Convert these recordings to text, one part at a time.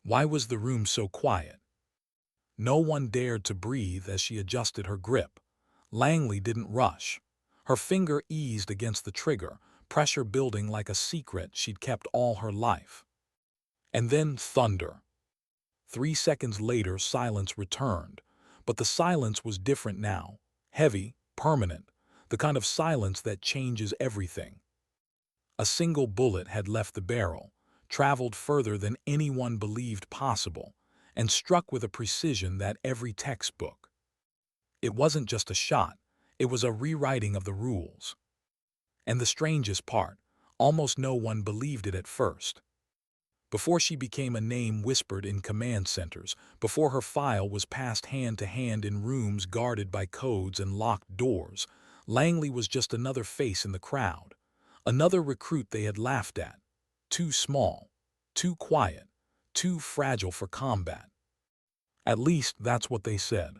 Why was the room so quiet? No one dared to breathe as she adjusted her grip. Langley didn't rush. Her finger eased against the trigger, pressure building like a secret she'd kept all her life. And then thunder. 3 seconds later, silence returned. But the silence was different now. Heavy, permanent, the kind of silence that changes everything. A single bullet had left the barrel, traveled further than anyone believed possible, and struck with a precision that every textbook. It wasn't just a shot, it was a rewriting of the rules. And the strangest part, almost no one believed it at first. Before she became a name whispered in command centers, before her file was passed hand to hand in rooms guarded by codes and locked doors, Langley was just another face in the crowd, another recruit they had laughed at. Too small, too quiet, too fragile for combat. At least that's what they said.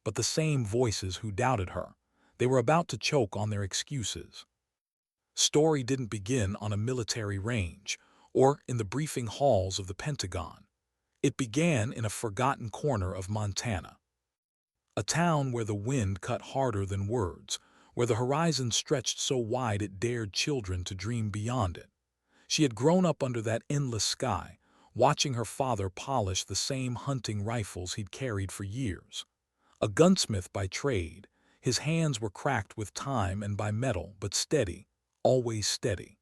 But the same voices who doubted her, they were about to choke on their excuses. Story didn't begin on a military range or in the briefing halls of the Pentagon. It began in a forgotten corner of Montana. A town where the wind cut harder than words, where the horizon stretched so wide it dared children to dream beyond it. She had grown up under that endless sky, watching her father polish the same hunting rifles he'd carried for years. A gunsmith by trade, his hands were cracked with time and by metal, but steady, always steady.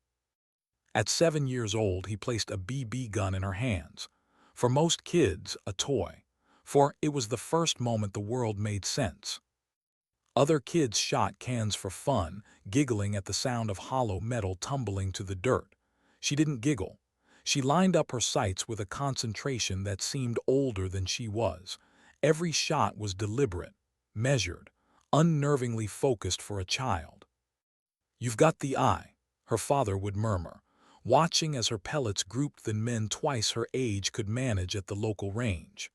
At 7 years old, he placed a BB gun in her hands. For most kids, a toy. For it was the first moment the world made sense. Other kids shot cans for fun, giggling at the sound of hollow metal tumbling to the dirt. She didn't giggle. She lined up her sights with a concentration that seemed older than she was. Every shot was deliberate, measured, unnervingly focused for a child. "You've got the eye," her father would murmur, watching as her pellets grouped than men twice her age could manage at the local range.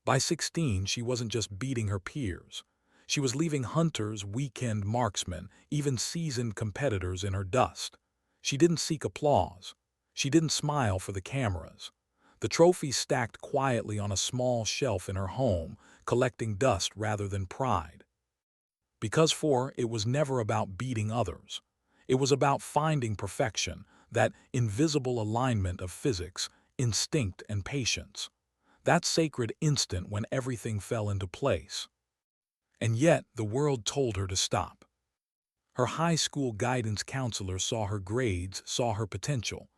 By 16, she wasn't just beating her peers. She was leaving hunters, weekend marksmen, even seasoned competitors in her dust. She didn't seek applause. She didn't smile for the cameras. The trophies stacked quietly on a small shelf in her home, collecting dust rather than pride. Because for it was never about beating others. It was about finding perfection, that invisible alignment of physics, instinct, and patience. That sacred instant when everything fell into place. And yet the world told her to stop. Her high school guidance counselor saw her grades, saw her potential.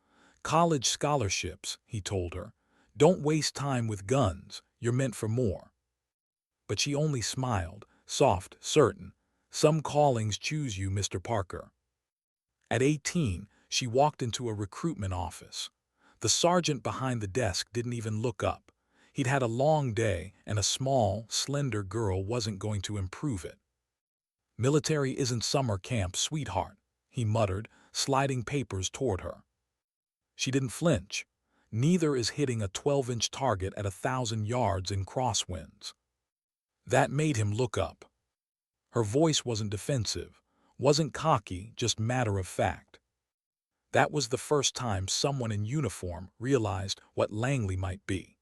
"College scholarships," he told her. "Don't waste time with guns, you're meant for more." But she only smiled, soft, certain. "Some callings choose you, Mr. Parker." At 18, she walked into a recruitment office. The sergeant behind the desk didn't even look up. He'd had a long day, and a small, slender girl wasn't going to improve it. "Military isn't summer camp, sweetheart," he muttered, sliding papers toward her. She didn't flinch. Neither is hitting a 12-inch target at 1,000 yards in crosswinds. That made him look up. Her voice wasn't defensive, wasn't cocky, just matter of fact. That was the first time someone in uniform realized what Langley might be.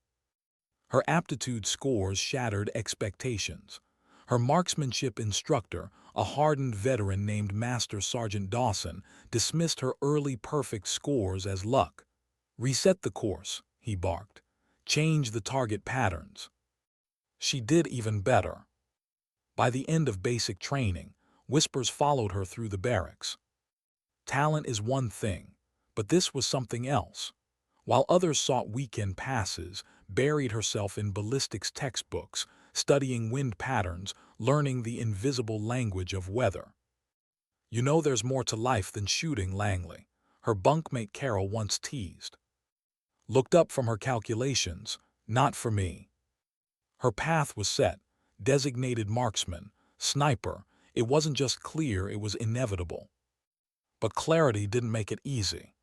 Her aptitude scores shattered expectations. Her marksmanship instructor, a hardened veteran named Master Sergeant Dawson, dismissed her early perfect scores as luck. "Reset the course," he barked. "Change the target patterns." She did even better. By the end of basic training, whispers followed her through the barracks. Talent is one thing, but this was something else. While others sought weekend passes, buried herself in ballistics textbooks, studying wind patterns, learning the invisible language of weather. "You know there's more to life than shooting, Langley," her bunkmate Carol once teased. Looked up from her calculations. "Not for me." Her path was set. Designated marksman, sniper. It wasn't just clear, it was inevitable. But clarity didn't make it easy.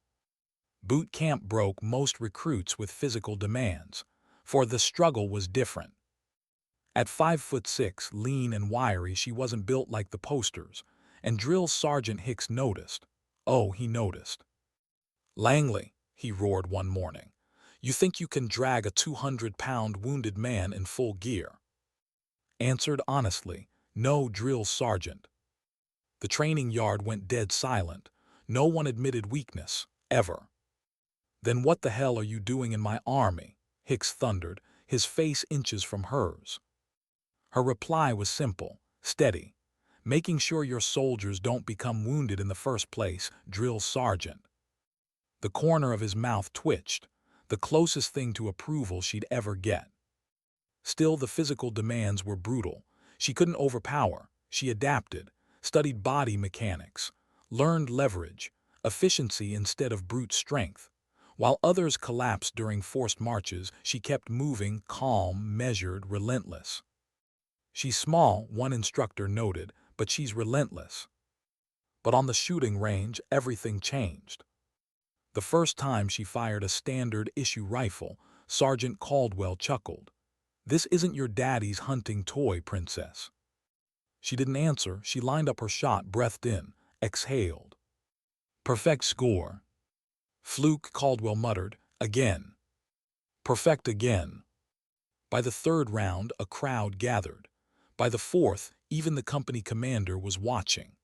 Boot camp broke most recruits with physical demands, for the struggle was different. At 5'6", lean and wiry, she wasn't built like the posters, and Drill Sergeant Hicks noticed. Oh, he noticed. "Langley," he roared one morning, You think you can drag a 200-pound wounded man in full gear? Answered honestly, no, drill sergeant. The training yard went dead silent. No one admitted weakness, ever. Then what the hell are you doing in my army? Hicks thundered, his face inches from hers. Her reply was simple, steady. Making sure your soldiers don't become wounded in the first place, drill sergeant. The corner of his mouth twitched, the closest thing to approval she'd ever get. Still, the physical demands were brutal. She couldn't overpower. She adapted, studied body mechanics, learned leverage, efficiency instead of brute strength. While others collapsed during forced marches, she kept moving, calm, measured, relentless. She's small, one instructor noted, but she's relentless. But on the shooting range, everything changed. The first time she fired a standard-issue rifle, Sergeant Caldwell chuckled. "This isn't your daddy's hunting toy, princess." She didn't answer. She lined up her shot, breathed in, exhaled. "Perfect score." "Fluke," Caldwell muttered. "Again." "Perfect again." By the third round, a crowd gathered. By the fourth, even the company commander was watching.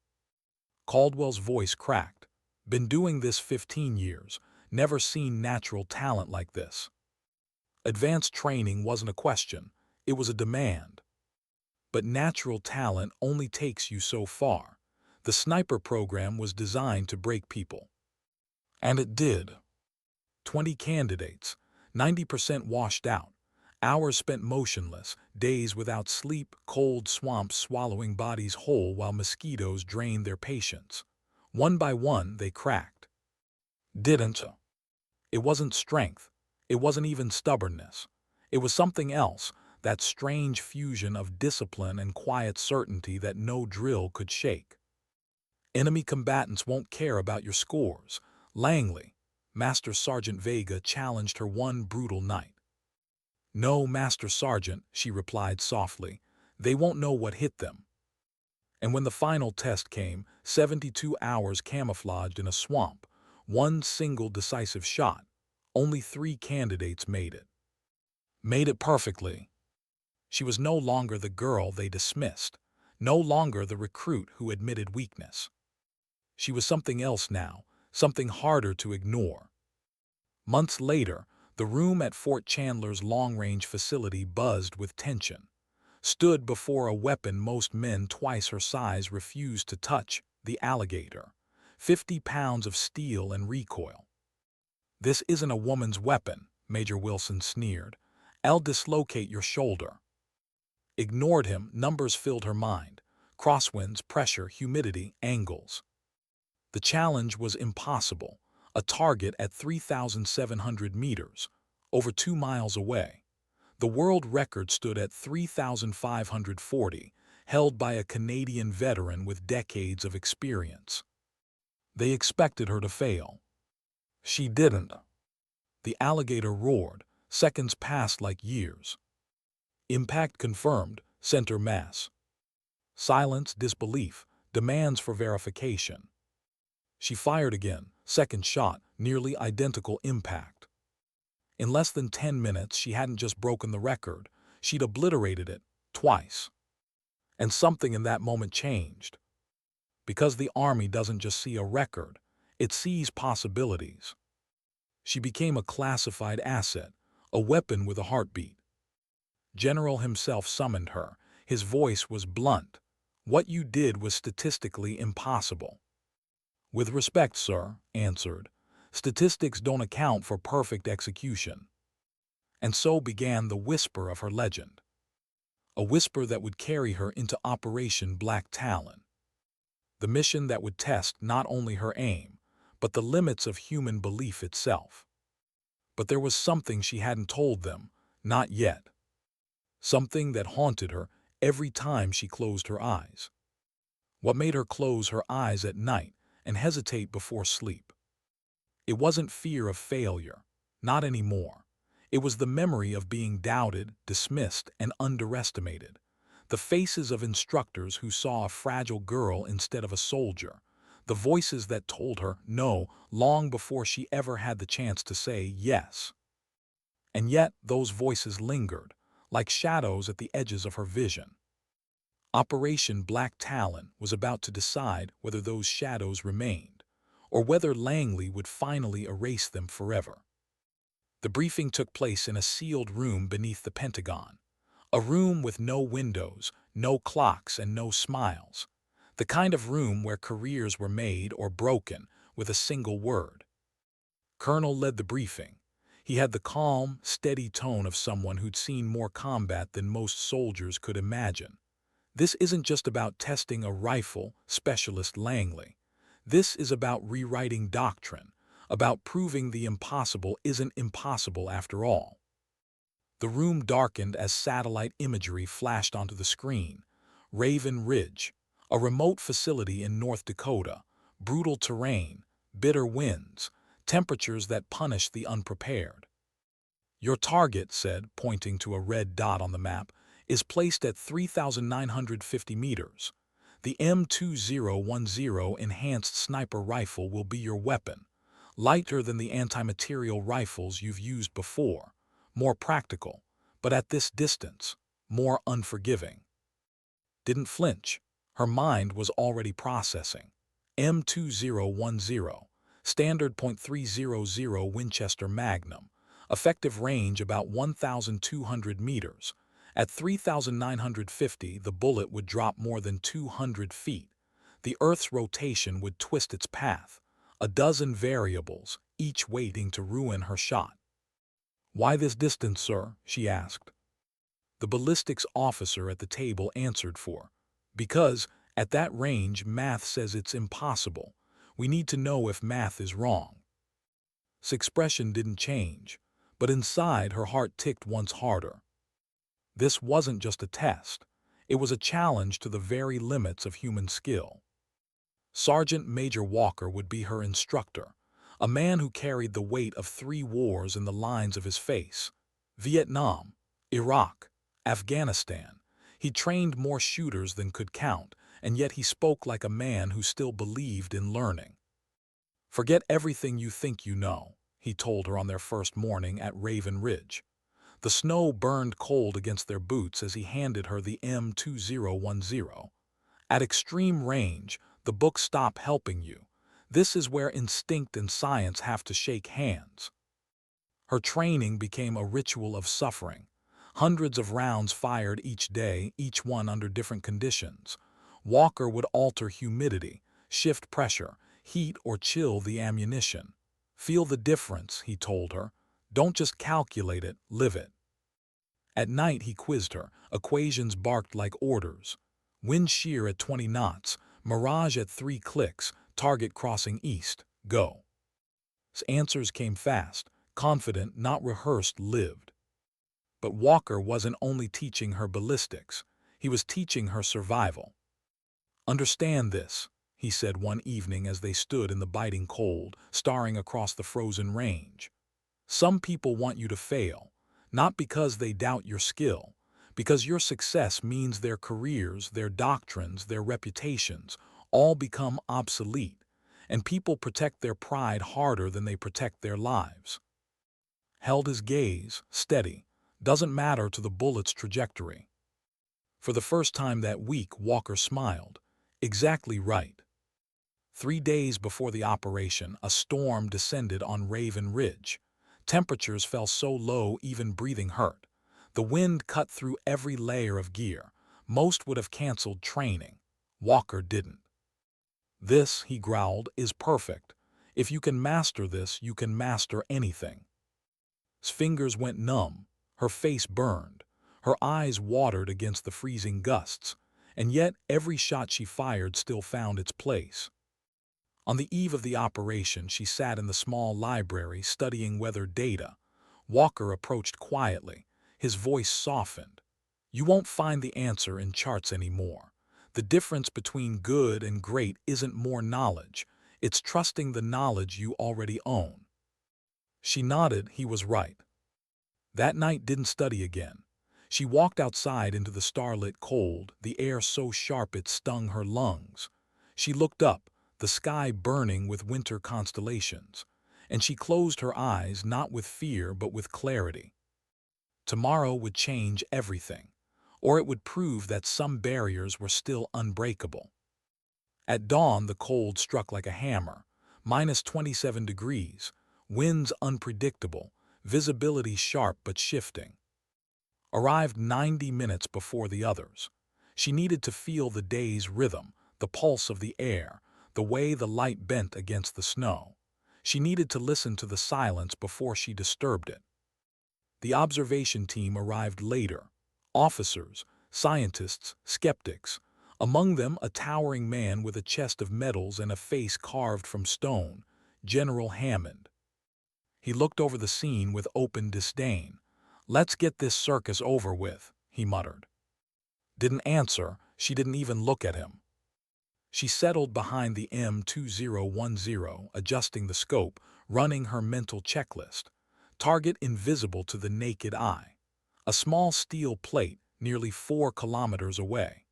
Caldwell's voice cracked. "Been doing this 15 years. Never seen natural talent like this." Advanced training wasn't a question. It was a demand. But natural talent only takes you so far. The sniper program was designed to break people. And it did. 20 candidates, 90% washed out. Hours spent motionless, days without sleep, cold swamps swallowing bodies whole while mosquitoes drained their patience. One by one, they cracked. Didn't. It wasn't strength. It wasn't even stubbornness. It was something else, that strange fusion of discipline and quiet certainty that no drill could shake. Enemy combatants won't care about your scores. Langley, Master Sergeant Vega, challenged her one brutal night. "No, Master Sergeant," she replied softly. "They won't know what hit them." And when the final test came, 72 hours camouflaged in a swamp, one single decisive shot, only 3 candidates made it. Made it perfectly. She was no longer the girl they dismissed, no longer the recruit who admitted weakness. She was something else now, something harder to ignore. Months later, the room at Fort Chandler's long-range facility buzzed with tension. Stood before a weapon most men twice her size refused to touch, the alligator. 50 pounds of steel and recoil. "This isn't a woman's weapon," Major Wilson sneered. "I'll dislocate your shoulder." Ignored him, numbers filled her mind. Crosswinds, pressure, humidity, angles. The challenge was impossible. A target at 3,700 meters, over 2 miles away. The world record stood at 3,540, held by a Canadian veteran with decades of experience. They expected her to fail. She didn't. The alligator roared. Seconds passed like years. Impact confirmed, center mass. Silence, disbelief, demands for verification. She fired again, second shot, nearly identical impact. In less than 10 minutes, she hadn't just broken the record, she'd obliterated it, twice. And something in that moment changed. Because the Army doesn't just see a record, it sees possibilities. She became a classified asset, a weapon with a heartbeat. General himself summoned her. His voice was blunt. "What you did was statistically impossible." "With respect, sir," answered, "statistics don't account for perfect execution." And so began the whisper of her legend. A whisper that would carry her into Operation Black Talon. The mission that would test not only her aim, but the limits of human belief itself. But there was something she hadn't told them, not yet. Something that haunted her every time she closed her eyes. What made her close her eyes at night and hesitate before sleep? It wasn't fear of failure, not anymore. It was the memory of being doubted, dismissed, and underestimated. The faces of instructors who saw a fragile girl instead of a soldier. The voices that told her no long before she ever had the chance to say yes. And yet those voices lingered, like shadows at the edges of her vision. Operation Black Talon was about to decide whether those shadows remained, or whether Langley would finally erase them forever. The briefing took place in a sealed room beneath the Pentagon, a room with no windows, no clocks, and no smiles, the kind of room where careers were made or broken with a single word. Colonel led the briefing. He had the calm, steady tone of someone who'd seen more combat than most soldiers could imagine. This isn't just about testing a rifle, Specialist Langley. This is about rewriting doctrine, about proving the impossible isn't impossible after all. The room darkened as satellite imagery flashed onto the screen. Raven Ridge, a remote facility in North Dakota, brutal terrain, bitter winds, temperatures that punish the unprepared. Your target, said, pointing to a red dot on the map, is placed at 3,950 meters. The M2010 enhanced sniper rifle will be your weapon, lighter than the anti-material rifles you've used before, more practical, but at this distance, more unforgiving. Didn't flinch. Her mind was already processing. M2010, standard .300 Winchester Magnum, effective range about 1,200 meters. At 3,950, the bullet would drop more than 200 feet. The Earth's rotation would twist its path. A dozen variables, each waiting to ruin her shot. "Why this distance, sir?" she asked. The ballistics officer at the table answered for, "Because, at that range, math says it's impossible. We need to know if math is wrong." His expression didn't change, but inside her heart ticked once harder. This wasn't just a test. It was a challenge to the very limits of human skill. Sergeant Major Walker would be her instructor, a man who carried the weight of 3 wars in the lines of his face. Vietnam, Iraq, Afghanistan. He trained more shooters than could count, and yet he spoke like a man who still believed in learning. "Forget everything you think you know," he told her on their first morning at Raven Ridge. The snow burned cold against their boots as he handed her the M2010. "At extreme range, the books stop helping you. This is where instinct and science have to shake hands." Her training became a ritual of suffering. Hundreds of rounds fired each day, each one under different conditions. Walker would alter humidity, shift pressure, heat or chill the ammunition. "Feel the difference," he told her. "Don't just calculate it, live it." At night he quizzed her. Equations barked like orders. Wind shear at 20 knots, mirage at 3 clicks, target crossing east, go. His answers came fast, confident, not rehearsed, lived. But Walker wasn't only teaching her ballistics, he was teaching her survival. "Understand this," he said one evening as they stood in the biting cold, staring across the frozen range. "Some people want you to fail, not because they doubt your skill, because your success means their careers, their doctrines, their reputations, all become obsolete, and people protect their pride harder than they protect their lives." Held his gaze, steady, doesn't matter to the bullet's trajectory. For the first time that week, Walker smiled. Exactly right. 3 days before the operation, a storm descended on Raven Ridge. Temperatures fell so low even breathing hurt. The wind cut through every layer of gear. Most would have canceled training. Walker didn't. "This," he growled, "is perfect. If you can master this, you can master anything." His fingers went numb. Her face burned. Her eyes watered against the freezing gusts. And yet every shot she fired still found its place. On the eve of the operation, she sat in the small library studying weather data. Walker approached quietly. His voice softened. "You won't find the answer in charts anymore. The difference between good and great isn't more knowledge. It's trusting the knowledge you already own." She nodded. He was right. That night didn't study again. She walked outside into the starlit cold, the air so sharp it stung her lungs. She looked up, the sky burning with winter constellations, and she closed her eyes not with fear but with clarity. Tomorrow would change everything, or it would prove that some barriers were still unbreakable. At dawn, the cold struck like a hammer, -27 degrees, winds unpredictable, visibility sharp but shifting. Arrived 90 minutes before the others. She needed to feel the day's rhythm, the pulse of the air, the way the light bent against the snow. She needed to listen to the silence before she disturbed it. The observation team arrived later. Officers, scientists, skeptics. Among them, a towering man with a chest of medals and a face carved from stone, General Hammond. He looked over the scene with open disdain. "Let's get this circus over with," he muttered. Didn't answer, she didn't even look at him. She settled behind the M2010, adjusting the scope, running her mental checklist. Target invisible to the naked eye. A small steel plate nearly 4 kilometers away.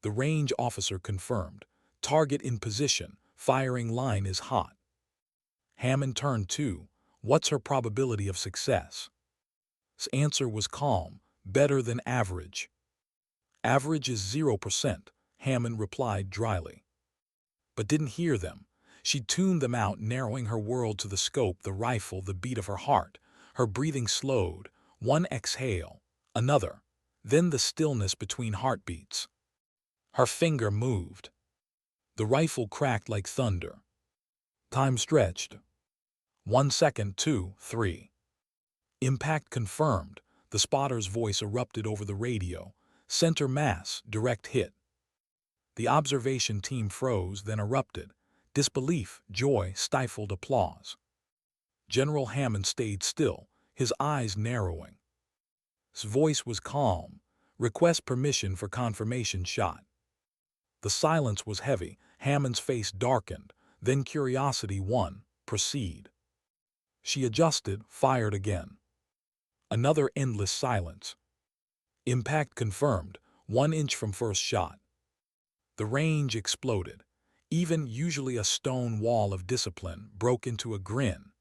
The range officer confirmed. Target in position, firing line is hot. Hammond turned to, "What's her probability of success?" His answer was calm, "Better than average." "Average is 0%, Hammond replied dryly. But didn't hear them. She tuned them out, narrowing her world to the scope, the rifle, the beat of her heart. Her breathing slowed, one exhale, another, then the stillness between heartbeats. Her finger moved. The rifle cracked like thunder. Time stretched. 1 second, 2, 3. Impact confirmed. The spotter's voice erupted over the radio. Center mass, direct hit. The observation team froze, then erupted. Disbelief, joy, stifled applause. General Hammond stayed still, his eyes narrowing. His voice was calm. "Request permission for confirmation shot." The silence was heavy. Hammond's face darkened. Then curiosity won. "Proceed." She adjusted, fired again. Another endless silence. Impact confirmed, 1 inch from first shot. The range exploded. Even usually a stone wall of discipline broke into a grin.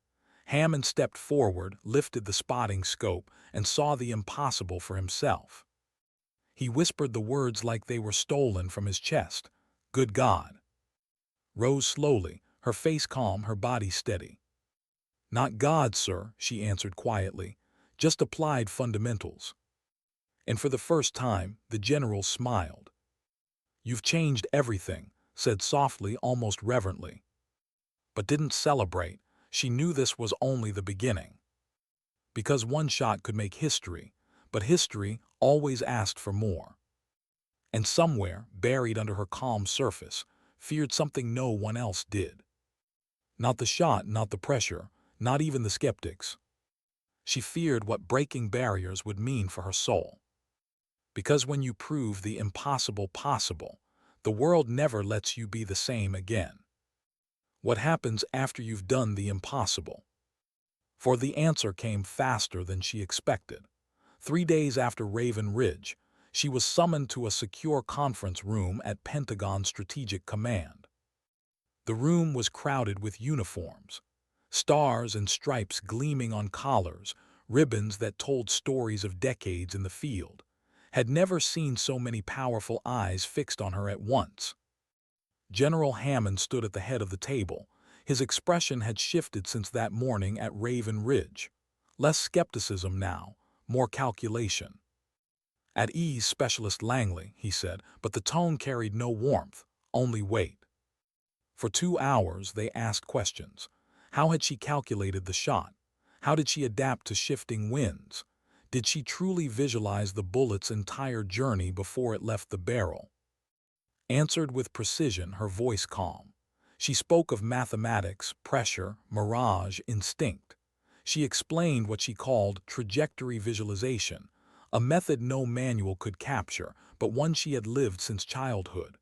Hammond stepped forward, lifted the spotting scope, and saw the impossible for himself. He whispered the words like they were stolen from his chest. "Good God." Rose slowly, her face calm, her body steady. "Not God, sir," she answered quietly. "Just applied fundamentals." And for the first time, the general smiled. "You've changed everything," said softly, almost reverently. But didn't celebrate. She knew this was only the beginning. Because one shot could make history, but history always asked for more. And somewhere, buried under her calm surface, feared something no one else did. Not the shot, not the pressure, not even the skeptics. She feared what breaking barriers would mean for her soul. Because when you prove the impossible possible, the world never lets you be the same again. What happens after you've done the impossible? For the answer came faster than she expected. 3 days after Raven Ridge, she was summoned to a secure conference room at Pentagon Strategic Command. The room was crowded with uniforms, stars and stripes gleaming on collars, ribbons that told stories of decades in the field. Had never seen so many powerful eyes fixed on her at once. General Hammond stood at the head of the table. His expression had shifted since that morning at Raven Ridge. Less skepticism now, more calculation. "At ease, Specialist Langley," he said, but the tone carried no warmth, only weight. For 2 hours they asked questions. How had she calculated the shot? How did she adapt to shifting winds? Did she truly visualize the bullet's entire journey before it left the barrel? Answered with precision, her voice calm. She spoke of mathematics, pressure, mirage, instinct. She explained what she called trajectory visualization, a method no manual could capture, but one she had lived since childhood.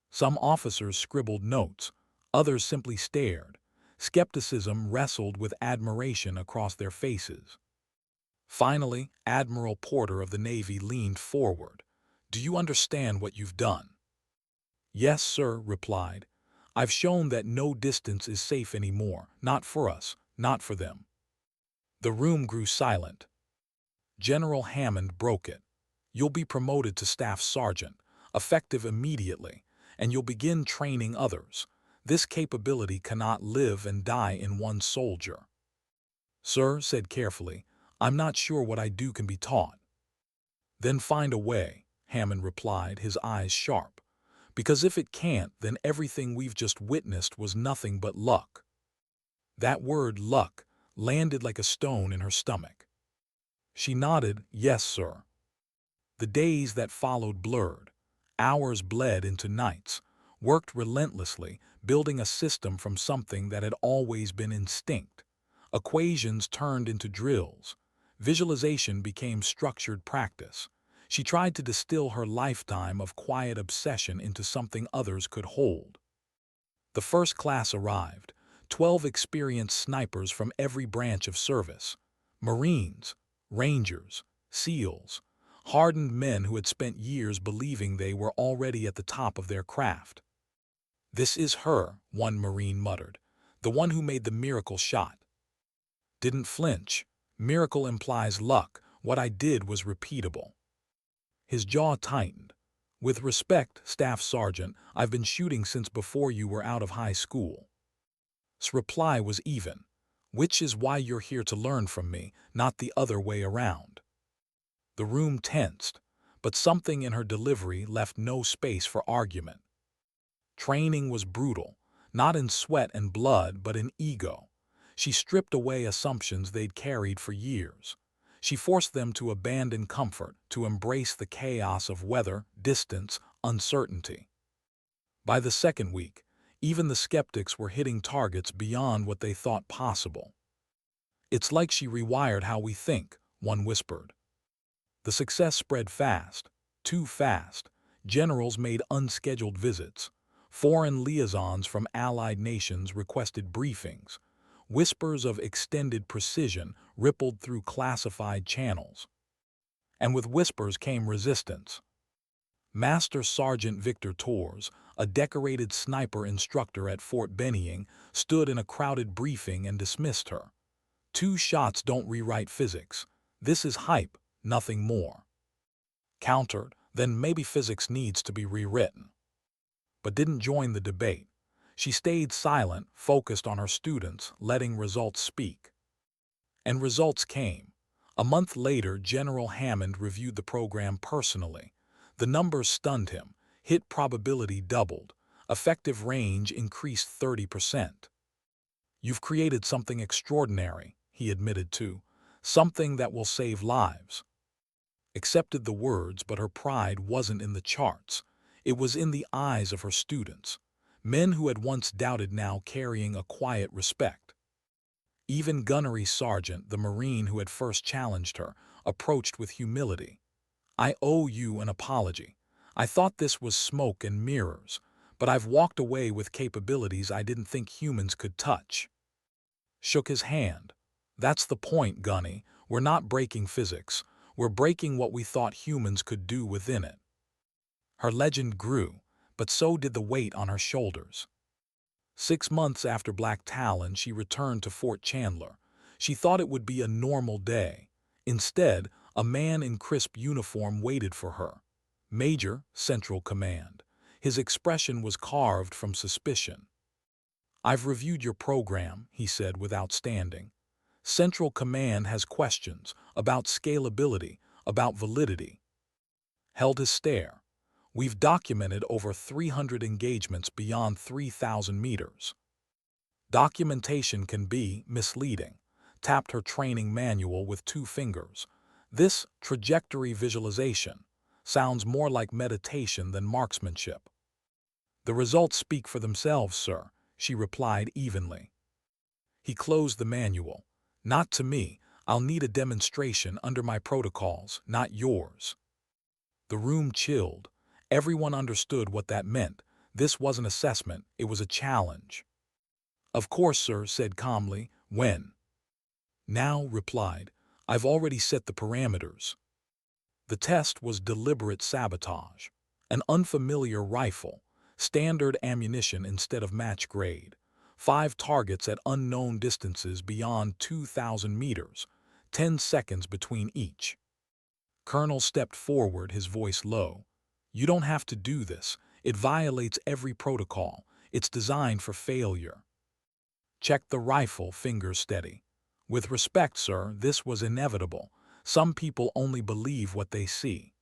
Some officers scribbled notes, others simply stared. Skepticism wrestled with admiration across their faces. Finally, Admiral Porter of the Navy leaned forward. "Do you understand what you've done?" "Yes, sir," replied. "I've shown that no distance is safe anymore, not for us, not for them." The room grew silent. General Hammond broke it. You'll be promoted to staff sergeant, effective immediately, and you'll begin training others. This capability cannot live and die in one soldier. Sir said carefully, I'm not sure what I do can be taught. Then find a way, Hammond replied, his eyes sharp. Because if it can't, then everything we've just witnessed was nothing but luck. That word, luck, landed like a stone in her stomach. She nodded, yes, sir. The days that followed blurred. Hours bled into nights, worked relentlessly, building a system from something that had always been instinct. Equations turned into drills. Visualization became structured practice. She tried to distill her lifetime of quiet obsession into something others could hold. The first class arrived, 12 experienced snipers from every branch of service. Marines, Rangers, SEALs, hardened men who had spent years believing they were already at the top of their craft. This is her, one Marine muttered, the one who made the miracle shot. Didn't flinch. Miracle implies luck. What I did was repeatable. His jaw tightened. With respect, Staff Sergeant, I've been shooting since before you were out of high school. His reply was even, which is why you're here to learn from me, not the other way around. The room tensed, but something in her delivery left no space for argument. Training was brutal, not in sweat and blood, but in ego. She stripped away assumptions they'd carried for years. She forced them to abandon comfort, to embrace the chaos of weather, distance, uncertainty. By the second week, even the skeptics were hitting targets beyond what they thought possible. It's like she rewired how we think, one whispered. The success spread fast, too fast. Generals made unscheduled visits. Foreign liaisons from allied nations requested briefings. Whispers of extended precision rippled through classified channels. And with whispers came resistance. Master Sergeant Victor Torres, a decorated sniper instructor at Fort Benning, stood in a crowded briefing and dismissed her. 2 shots don't rewrite physics. This is hype, nothing more. Countered, then maybe physics needs to be rewritten. But didn't join the debate. She stayed silent, focused on her students, letting results speak. And results came. A month later, General Hammond reviewed the program personally. The numbers stunned him. Hit probability doubled. Effective range increased 30%. You've created something extraordinary, he admitted to. Something that will save lives. Accepted the words, but her pride wasn't in the charts. It was in the eyes of her students. Men who had once doubted now carrying a quiet respect. Even Gunnery Sergeant, the Marine who had first challenged her, approached with humility. I owe you an apology. I thought this was smoke and mirrors, but I've walked away with capabilities I didn't think humans could touch. Shook his hand. That's the point, Gunny. We're not breaking physics. We're breaking what we thought humans could do within it. Her legend grew, but so did the weight on her shoulders. 6 months after Black Talon, she returned to Fort Chandler. She thought it would be a normal day. Instead, a man in crisp uniform waited for her. Major, Central Command. His expression was carved from suspicion. I've reviewed your program, he said without standing. Central Command has questions about scalability, about validity. Held his stare. We've documented over 300 engagements beyond 3,000 meters. Documentation can be misleading. Tapped her training manual with 2 fingers. This trajectory visualization sounds more like meditation than marksmanship. The results speak for themselves, sir, she replied evenly. He closed the manual. Not to me. I'll need a demonstration under my protocols, not yours. The room chilled. Everyone understood what that meant. This wasn't assessment, it was a challenge. Of course, sir, said calmly. When? Now, replied. I've already set the parameters. The test was deliberate sabotage. An unfamiliar rifle, standard ammunition instead of match grade. 5 targets at unknown distances beyond 2,000 meters. 10 seconds between each. Colonel stepped forward, his voice low. You don't have to do this. It violates every protocol. It's designed for failure. Check the rifle, fingers steady. With respect, sir, this was inevitable. Some people only believe what they see.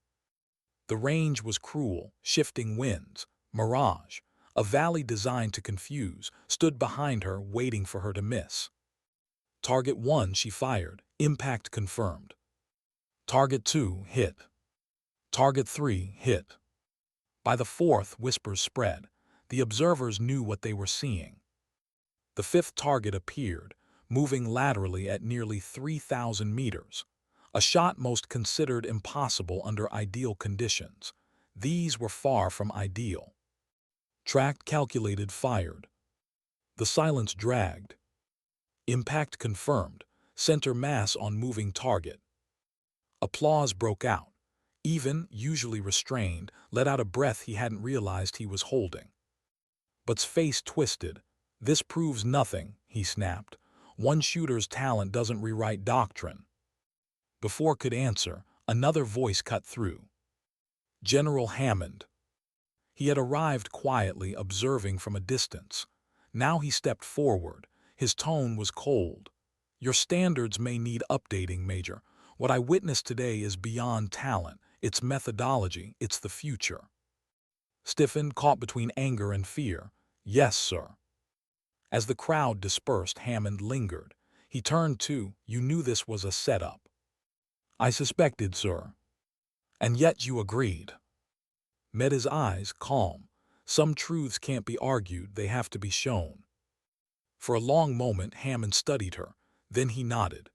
The range was cruel, shifting winds, mirage. A valley designed to confuse stood behind her, waiting for her to miss. Target 1, she fired. Impact confirmed. Target 2, hit. Target 3, hit. By the fourth, whispers spread. The observers knew what they were seeing. The fifth target appeared, moving laterally at nearly 3,000 meters. A shot most considered impossible under ideal conditions. These were far from ideal. Tracked, calculated, fired. The silence dragged. Impact confirmed. Center mass on moving target. Applause broke out. Even, usually restrained, let out a breath he hadn't realized he was holding. But's face twisted. This proves nothing, he snapped. One shooter's talent doesn't rewrite doctrine. Before could answer, another voice cut through. General Hammond. He had arrived quietly, observing from a distance. Now he stepped forward. His tone was cold. Your standards may need updating, Major. What I witnessed today is beyond talent. It's methodology. It's the future. Stiffened, caught between anger and fear. Yes, sir. As the crowd dispersed, Hammond lingered. He turned to, you knew this was a setup. I suspected, sir. And yet you agreed. Met his eyes, calm. Some truths can't be argued, they have to be shown. For a long moment, Hammond studied her. Then he nodded.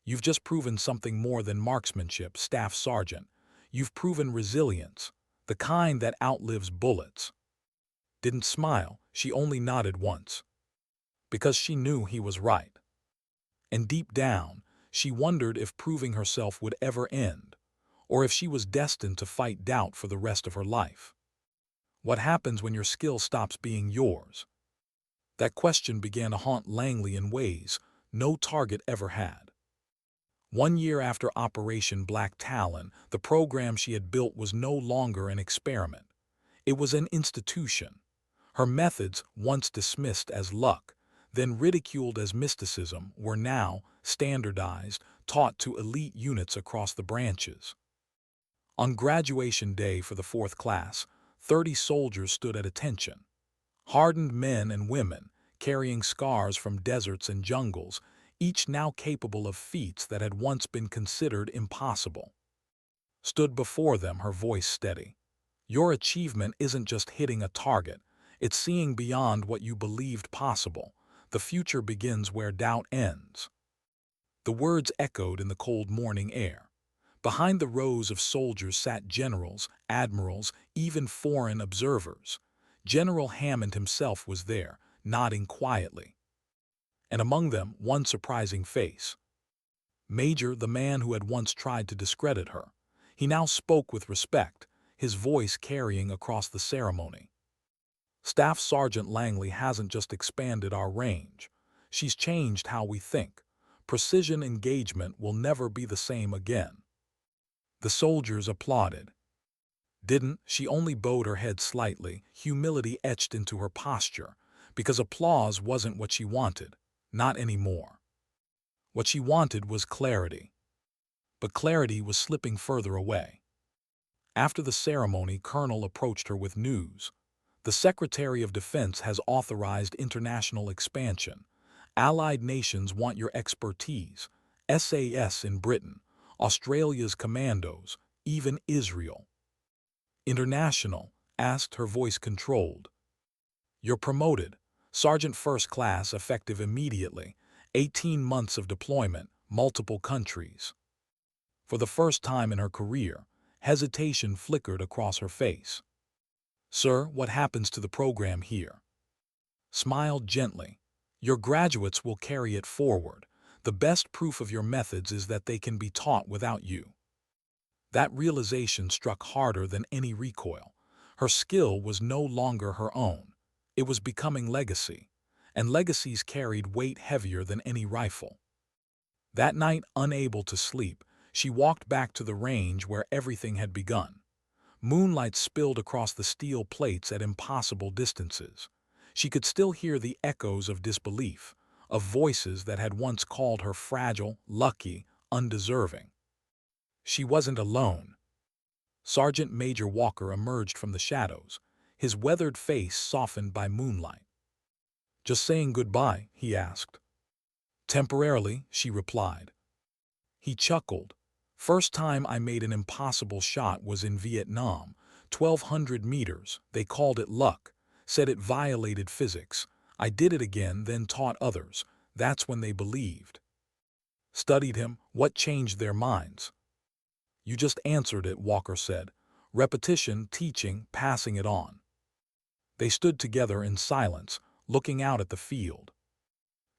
You've just proven something more than marksmanship, Staff Sergeant. You've proven resilience, the kind that outlives bullets. Didn't smile, she only nodded once. Because she knew he was right. And deep down, she wondered if proving herself would ever end, or if she was destined to fight doubt for the rest of her life. What happens when your skill stops being yours? That question began to haunt Langley in ways no target ever had. 1 year after Operation Black Talon, the program she had built was no longer an experiment. It was an institution. Her methods, once dismissed as luck, then ridiculed as mysticism, were now standardized, taught to elite units across the branches. On graduation day for the 4th class, 30 soldiers stood at attention. Hardened men and women, carrying scars from deserts and jungles, each now capable of feats that had once been considered impossible. Stood before them, her voice steady. Your achievement isn't just hitting a target, it's seeing beyond what you believed possible. The future begins where doubt ends. The words echoed in the cold morning air. Behind the rows of soldiers sat generals, admirals, even foreign observers. General Hammond himself was there, nodding quietly. And among them, one surprising face. Major, the man who had once tried to discredit her. He now spoke with respect, his voice carrying across the ceremony. Staff Sergeant Langley hasn't just expanded our range. She's changed how we think. Precision engagement will never be the same again. The soldiers applauded. Didn't, she only bowed her head slightly, humility etched into her posture, because applause wasn't what she wanted, not anymore. What she wanted was clarity. But clarity was slipping further away. After the ceremony, Colonel approached her with news. The Secretary of Defense has authorized international expansion. Allied nations want your expertise. SAS in Britain, Australia's commandos, even Israel. International, asked, her voice controlled. You're promoted. Sergeant First Class, effective immediately. 18 months of deployment, multiple countries. For the first time in her career, hesitation flickered across her face. Sir, what happens to the program here? Smiled gently. Your graduates will carry it forward. The best proof of your methods is that they can be taught without you. That realization struck harder than any recoil. Her skill was no longer her own. It was becoming legacy, and legacies carried weight heavier than any rifle. That night, unable to sleep, She walked back to the range where everything had begun. Moonlight spilled across the steel plates at impossible distances. She could still hear the echoes of disbelief, of voices that had once called her fragile, lucky, undeserving. She wasn't alone. Sergeant Major Walker emerged from the shadows, his weathered face softened by moonlight. "Just saying goodbye?" he asked. "Temporarily," she replied. He chuckled. "First time I made an impossible shot was in Vietnam. 1,200 meters. They called it luck. Said it violated physics. I did it again, then taught others. That's when they believed." Studied him. What changed their minds? "You just answered it," Walker said. "Repetition, teaching, passing it on." They stood together in silence, looking out at the field.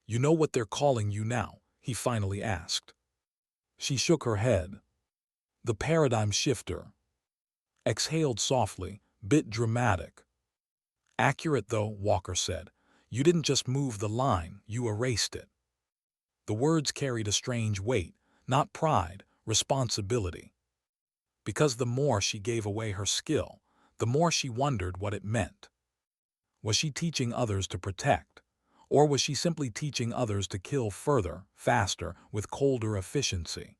"You know what they're calling you now?" he finally asked. She shook her head. "The paradigm shifter." Exhaled softly, bit dramatic. "Accurate though," Walker said. "You didn't just move the line, you erased it." The words carried a strange weight, not pride, responsibility. Because the more she gave away her skill, the more she wondered what it meant. Was she teaching others to protect? Or was she simply teaching others to kill further, faster, with colder efficiency?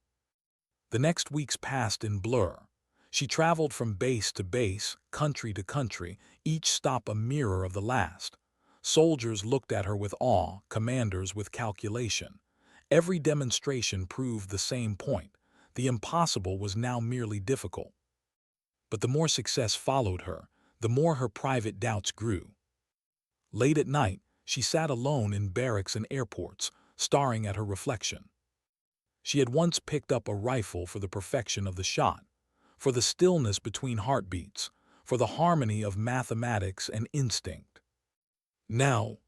The next weeks passed in blur. She traveled from base to base, country to country, each stop a mirror of the last. Soldiers looked at her with awe, commanders with calculation. Every demonstration proved the same point. The impossible was now merely difficult. But the more success followed her, the more her private doubts grew. Late at night, she sat alone in barracks and airports, staring at her reflection. She had once picked up a rifle for the perfection of the shot, for the stillness between heartbeats, for the harmony of mathematics and instinct. Now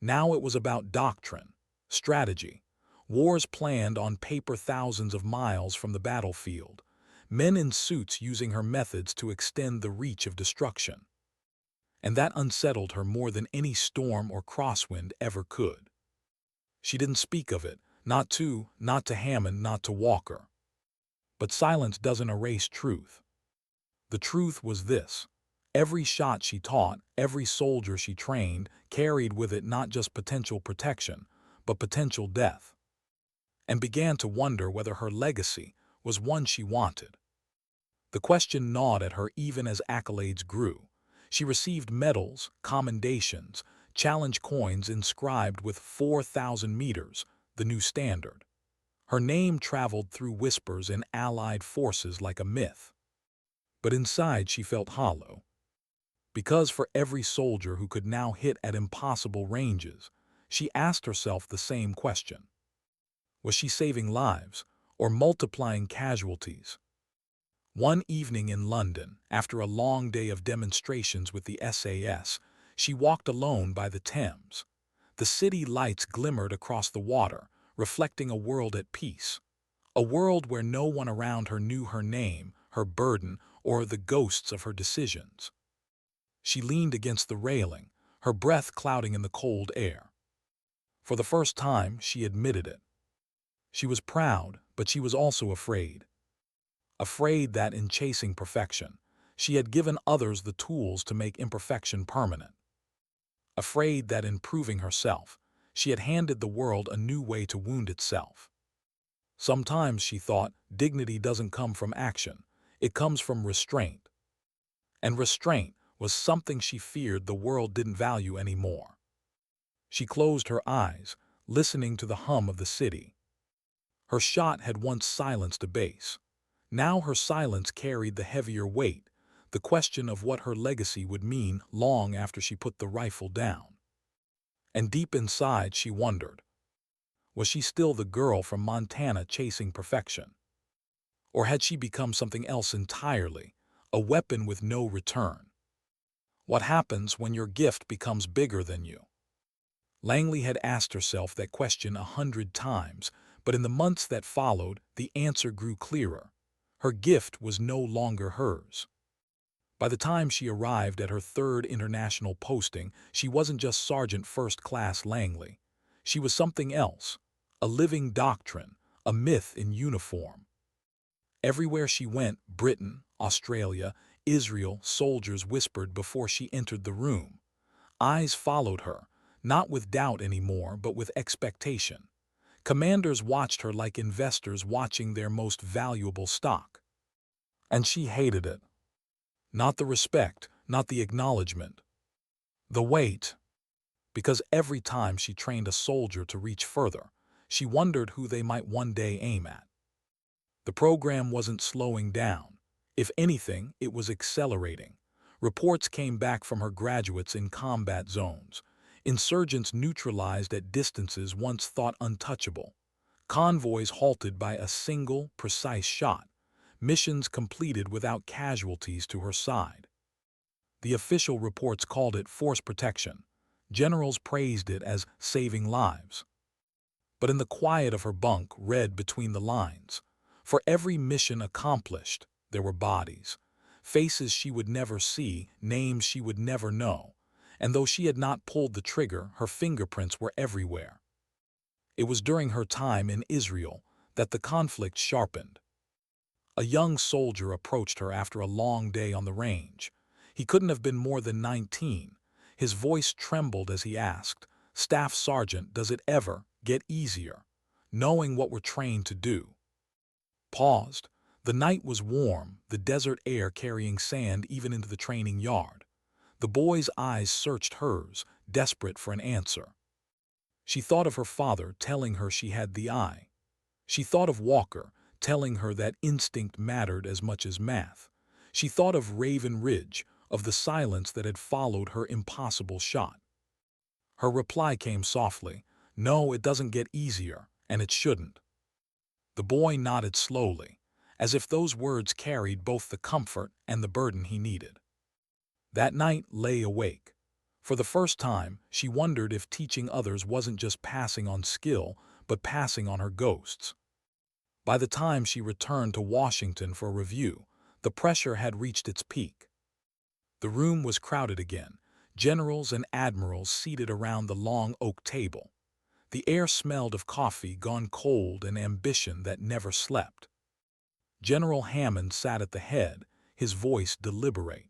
it was about doctrine, strategy, wars planned on paper thousands of miles from the battlefield, men in suits using her methods to extend the reach of destruction. And that unsettled her more than any storm or crosswind ever could. She didn't speak of it, not to Hammond, not to Walker. But silence doesn't erase truth. The truth was this: every shot she taught, every soldier she trained, carried with it not just potential protection, but potential death. And began to wonder whether her legacy was one she wanted. The question gnawed at her even as accolades grew. She received medals, commendations, challenge coins inscribed with 4,000 meters, the new standard. Her name traveled through whispers in Allied forces like a myth. But inside she felt hollow. Because for every soldier who could now hit at impossible ranges, she asked herself the same question. Was she saving lives or multiplying casualties? One evening in London, after a long day of demonstrations with the SAS, she walked alone by the Thames. The city lights glimmered across the water, reflecting a world at peace. A world where no one around her knew her name, her burden, or the ghosts of her decisions. She leaned against the railing, her breath clouding in the cold air. For the first time, she admitted it. She was proud, but she was also afraid. Afraid that in chasing perfection, she had given others the tools to make imperfection permanent. Afraid that in proving herself, she had handed the world a new way to wound itself. Sometimes, she thought, dignity doesn't come from action, it comes from restraint. And restraint was something she feared the world didn't value anymore. She closed her eyes, listening to the hum of the city. Her shot had once silenced a base. Now her silence carried the heavier weight, the question of what her legacy would mean long after she put the rifle down. And deep inside she wondered, was she still the girl from Montana chasing perfection? Or had she become something else entirely, a weapon with no return? What happens when your gift becomes bigger than you? Langley had asked herself that question 100 times, but in the months that followed, the answer grew clearer. Her gift was no longer hers. By the time she arrived at her third international posting, she wasn't just Sergeant First Class Langley. She was something else, a living doctrine, a myth in uniform. Everywhere she went, Britain, Australia, Israel, soldiers whispered before she entered the room. Eyes followed her, not with doubt anymore, but with expectation. Commanders watched her like investors watching their most valuable stock. And she hated it. Not the respect, not the acknowledgement. The wait. Because every time she trained a soldier to reach further, she wondered who they might one day aim at. The program wasn't slowing down. If anything, it was accelerating. Reports came back from her graduates in combat zones. Insurgents neutralized at distances once thought untouchable. Convoys halted by a single, precise shot. Missions completed without casualties to her side. The official reports called it force protection. Generals praised it as saving lives. But in the quiet of her bunk, read between the lines, for every mission accomplished, there were bodies. Faces she would never see, names she would never know. And though she had not pulled the trigger, her fingerprints were everywhere. It was during her time in Israel that the conflict sharpened. A young soldier approached her after a long day on the range. He couldn't have been more than 19. His voice trembled as he asked, "Staff Sergeant, does it ever get easier, knowing what we're trained to do?" Paused. The night was warm, the desert air carrying sand even into the training yard. The boy's eyes searched hers, desperate for an answer. She thought of her father telling her she had the eye. She thought of Walker telling her that instinct mattered as much as math. She thought of Raven Ridge, of the silence that had followed her impossible shot. Her reply came softly, "No, it doesn't get easier, and it shouldn't." The boy nodded slowly, as if those words carried both the comfort and the burden he needed. That night lay awake. For the first time, she wondered if teaching others wasn't just passing on skill, but passing on her ghosts. By the time she returned to Washington for review, the pressure had reached its peak. The room was crowded again, generals and admirals seated around the long oak table. The air smelled of coffee gone cold and ambition that never slept. General Hammond sat at the head, his voice deliberate.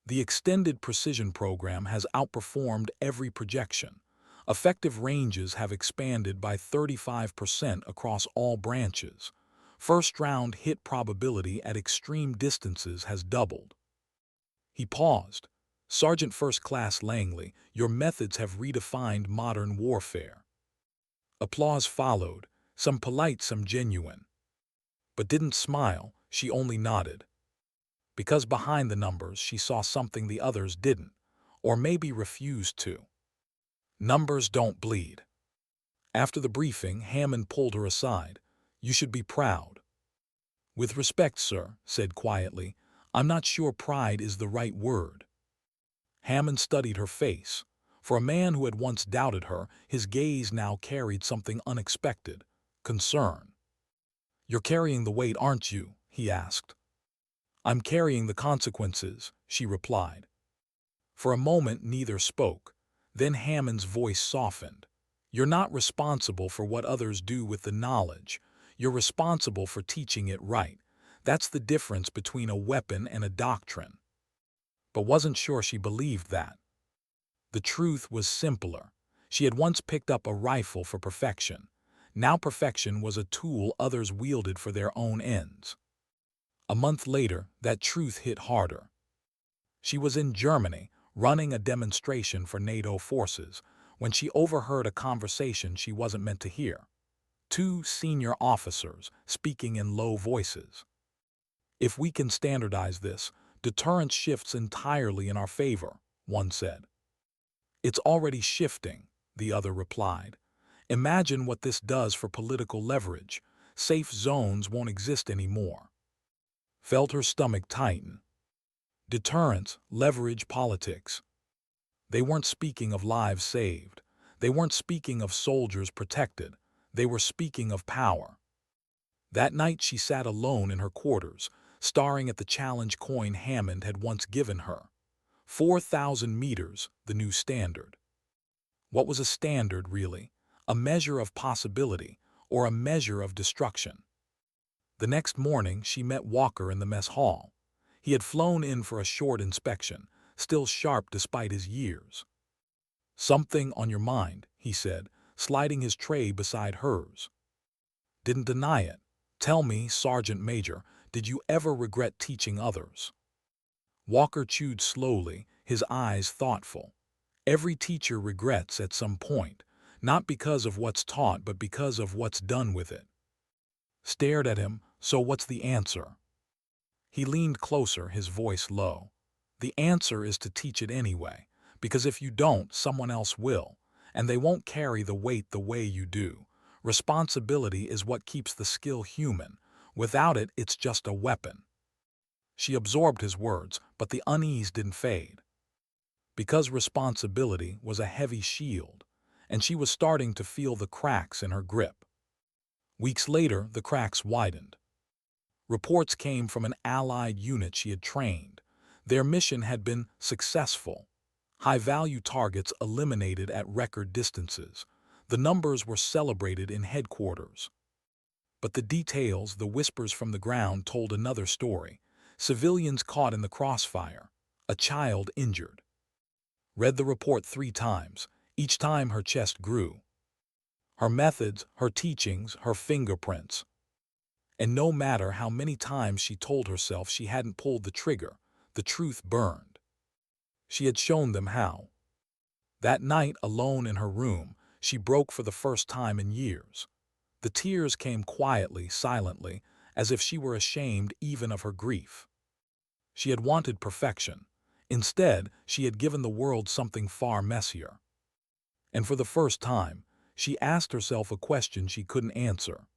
The extended precision program has outperformed every projection. Effective ranges have expanded by 35% across all branches. First-round hit probability at extreme distances has doubled. He paused. "Sergeant First Class Langley, your methods have redefined modern warfare." Applause followed, some polite, some genuine. But didn't smile, she only nodded. Because behind the numbers she saw something the others didn't, or maybe refused to. Numbers don't bleed. After the briefing, Hammond pulled her aside. "You should be proud." "With respect, sir," said quietly, "I'm not sure pride is the right word." Hammond studied her face. For a man who had once doubted her, his gaze now carried something unexpected, concern. "You're carrying the weight, aren't you?" he asked. "I'm carrying the consequences," she replied. For a moment neither spoke. Then Hammond's voice softened. "You're not responsible for what others do with the knowledge. You're responsible for teaching it right. That's the difference between a weapon and a doctrine." But wasn't sure she believed that. The truth was simpler. She had once picked up a rifle for perfection. Now perfection was a tool others wielded for their own ends. A month later, that truth hit harder. She was in Germany, running a demonstration for NATO forces, when she overheard a conversation she wasn't meant to hear. Two senior officers speaking in low voices. "If we can standardize this, deterrence shifts entirely in our favor," one said. "It's already shifting," the other replied. "Imagine what this does for political leverage. Safe zones won't exist anymore." Felt her stomach tighten. Deterrence, leverage, politics. They weren't speaking of lives saved. They weren't speaking of soldiers protected. They were speaking of power. That night she sat alone in her quarters, staring at the challenge coin Hammond had once given her. 4,000 meters, the new standard. What was a standard, really? A measure of possibility, or a measure of destruction? The next morning, she met Walker in the mess hall. He had flown in for a short inspection, still sharp despite his years. "Something on your mind," he said, sliding his tray beside hers. "Didn't deny it. Tell me, Sergeant Major, did you ever regret teaching others?" Walker chewed slowly, his eyes thoughtful. "Every teacher regrets at some point, not because of what's taught but because of what's done with it." Stared at him. "So what's the answer?" He leaned closer, his voice low. "The answer is to teach it anyway, because if you don't, someone else will, and they won't carry the weight the way you do. Responsibility is what keeps the skill human. Without it, it's just a weapon." She absorbed his words, but the unease didn't fade. Because responsibility was a heavy shield, and she was starting to feel the cracks in her grip. Weeks later, the cracks widened. Reports came from an Allied unit she had trained. Their mission had been successful. High-value targets eliminated at record distances. The numbers were celebrated in headquarters. But the details, the whispers from the ground, told another story. Civilians caught in the crossfire. A child injured. Read the report 3 times. Each time her chest grew. Her methods, her teachings, her fingerprints. And no matter how many times she told herself she hadn't pulled the trigger, the truth burned. She had shown them how. That night, alone in her room, she broke for the first time in years. The tears came quietly, silently, as if she were ashamed even of her grief. She had wanted perfection. Instead, she had given the world something far messier. And for the first time, she asked herself a question she couldn't answer.